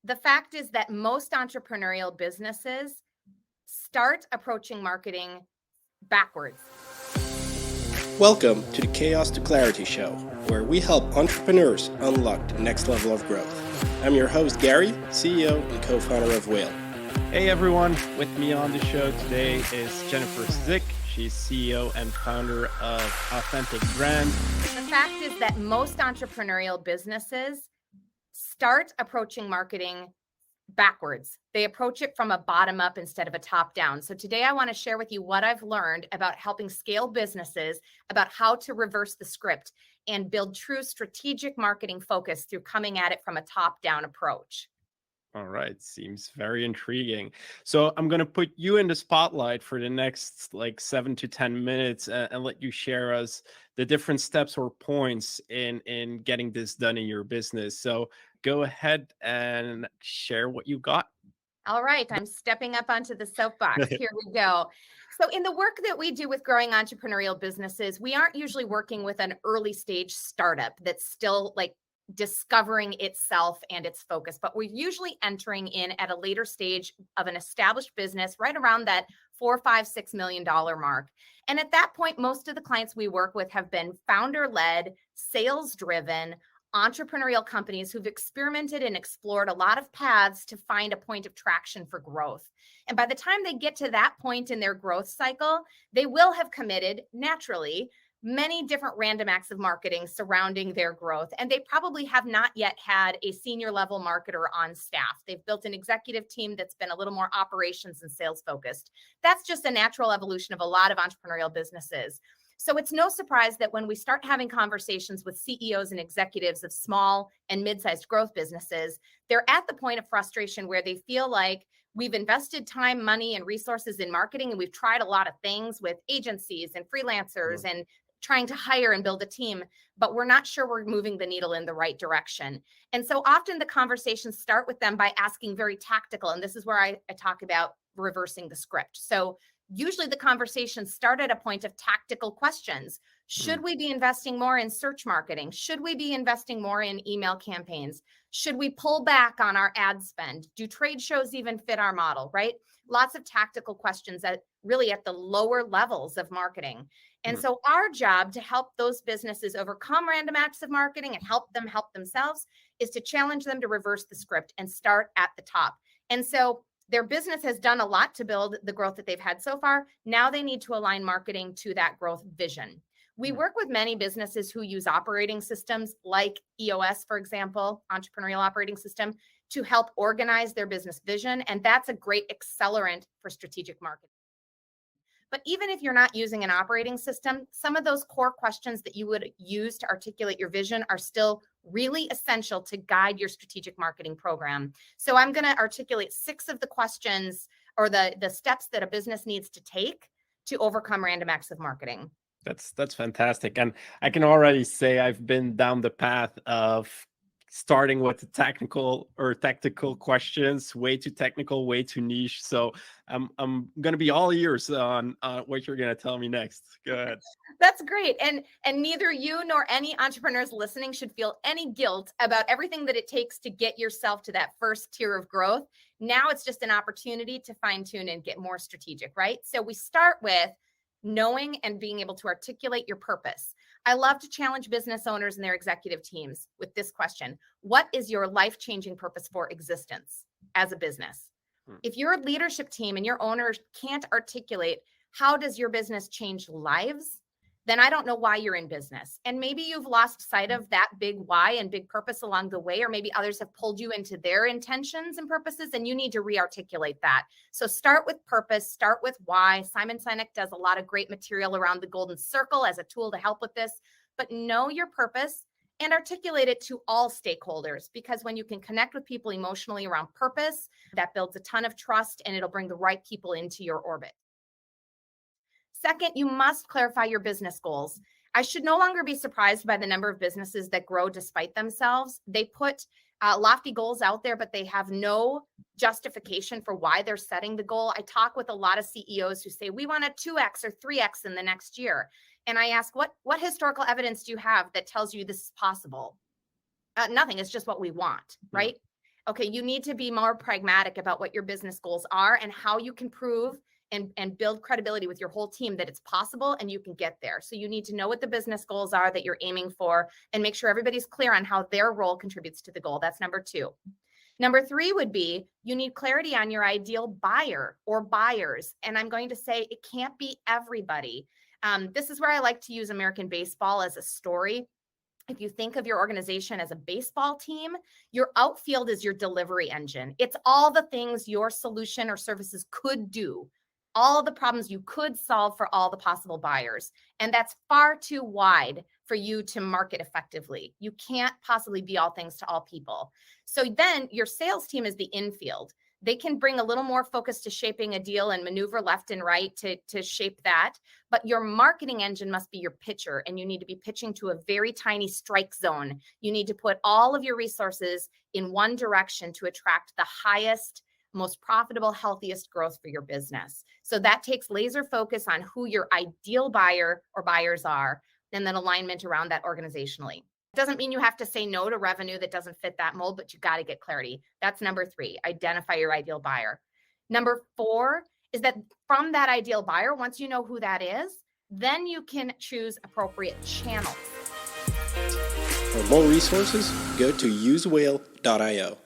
The fact is that most entrepreneurial businesses start approaching marketing backwards. Welcome to the Chaos to Clarity Show, where we help entrepreneurs unlock the next level of growth. I'm your host, Gary, CEO and co-founder of Whale. Hey everyone, with me on the show today is Jennifer Zick. She's CEO and founder of Authentic Brand. The fact is that most entrepreneurial businesses start approaching marketing backwards. They approach it from a bottom up instead of a top down. So today I want to share with you what I've learned about helping scale businesses, about how to reverse the script and build true strategic marketing focus through coming at it from a top down approach. All right, seems very intriguing. So I'm going to put you in the spotlight for the next 7 to 10 minutes and let you share us the different steps or points in getting this done in your business. So go ahead and share what you got. All right, I'm stepping up onto the soapbox. Here we go. So in the work that we do with growing entrepreneurial businesses, we aren't usually working with an early stage startup that's still discovering itself and its focus, but we're usually entering in at a later stage of an established business right around that $4, $5, $6 million mark. And at that point, most of the clients we work with have been founder-led, sales-driven, entrepreneurial companies who've experimented and explored a lot of paths to find a point of traction for growth. And by the time they get to that point in their growth cycle, they will have committed naturally many different random acts of marketing surrounding their growth. And they probably have not yet had a senior level marketer on staff. They've built an executive team that's been a little more operations and sales focused. That's just a natural evolution of a lot of entrepreneurial businesses. So it's no surprise that when we start having conversations with CEOs and executives of small and mid-sized growth businesses, they're at the point of frustration where they feel like we've invested time, money, and resources in marketing, and we've tried a lot of things with agencies and freelancers and trying to hire and build a team, but we're not sure we're moving the needle in the right direction. And so often the conversations start with them by asking very tactical, and this is where I talk about reversing the script. So usually the conversations start at a point of tactical questions. Should we be investing more in search marketing? Should we be investing more in email campaigns? Should we pull back on our ad spend? Do trade shows even fit our model, right? Lots of tactical questions at the lower levels of marketing. And so our job to help those businesses overcome random acts of marketing and help them help themselves is to challenge them to reverse the script and start at the top. And so their business has done a lot to build the growth that they've had so far. Now they need to align marketing to that growth vision. We work with many businesses who use operating systems like EOS, for example, entrepreneurial operating system, to help organize their business vision. And that's a great accelerant for strategic marketing. But even if you're not using an operating system, some of those core questions that you would use to articulate your vision are still really essential to guide your strategic marketing program. So I'm going to articulate 6 of the questions or the steps that a business needs to take to overcome random acts of marketing. That's fantastic. And I can already say I've been down the path of starting with the technical or tactical questions, way too technical, way too niche. So I'm going to be all ears on what you're going to tell me next. Go ahead. That's great. And neither you nor any entrepreneurs listening should feel any guilt about everything that it takes to get yourself to that first tier of growth. Now it's just an opportunity to fine tune and get more strategic, right? So we start with knowing and being able to articulate your purpose. I love to challenge business owners and their executive teams with this question. What is your life-changing purpose for existence as a business? If your leadership team and your owners can't articulate how does your business change lives, then I don't know why you're in business. And maybe you've lost sight of that big why and big purpose along the way, or maybe others have pulled you into their intentions and purposes, and you need to re-articulate that. So start with purpose, start with why. Simon Sinek does a lot of great material around the golden circle as a tool to help with this, but know your purpose and articulate it to all stakeholders, because when you can connect with people emotionally around purpose, that builds a ton of trust and it'll bring the right people into your orbit. Second, you must clarify your business goals. I should no longer be surprised by the number of businesses that grow despite themselves. They put lofty goals out there, but they have no justification for why they're setting the goal. I talk with a lot of CEOs who say, we want a 2x or 3x in the next year. And I ask, what historical evidence do you have that tells you this is possible? Nothing. It's just what we want, right? Okay, you need to be more pragmatic about what your business goals are and how you can prove and build credibility with your whole team that it's possible and you can get there. So you need to know what the business goals are that you're aiming for and make sure everybody's clear on how their role contributes to the goal. That's number 2. Number 3 would be you need clarity on your ideal buyer or buyers. And I'm going to say it can't be everybody. This is where I like to use American baseball as a story. If you think of your organization as a baseball team, your outfield is your delivery engine. It's all the things your solution or services could do, all the problems you could solve for all the possible buyers. And that's far too wide for you to market effectively. You can't possibly be all things to all people. So then your sales team is the infield. They can bring a little more focus to shaping a deal and maneuver left and right to shape that. But your marketing engine must be your pitcher, and you need to be pitching to a very tiny strike zone. You need to put all of your resources in one direction to attract the highest, most profitable, healthiest growth for your business. So that takes laser focus on who your ideal buyer or buyers are, and then alignment around that organizationally. Doesn't mean you have to say no to revenue that doesn't fit that mold, but you got to get clarity. That's number 3, identify your ideal buyer. Number 4 is that from that ideal buyer, once you know who that is, then you can choose appropriate channels. For more resources, go to usewhale.io.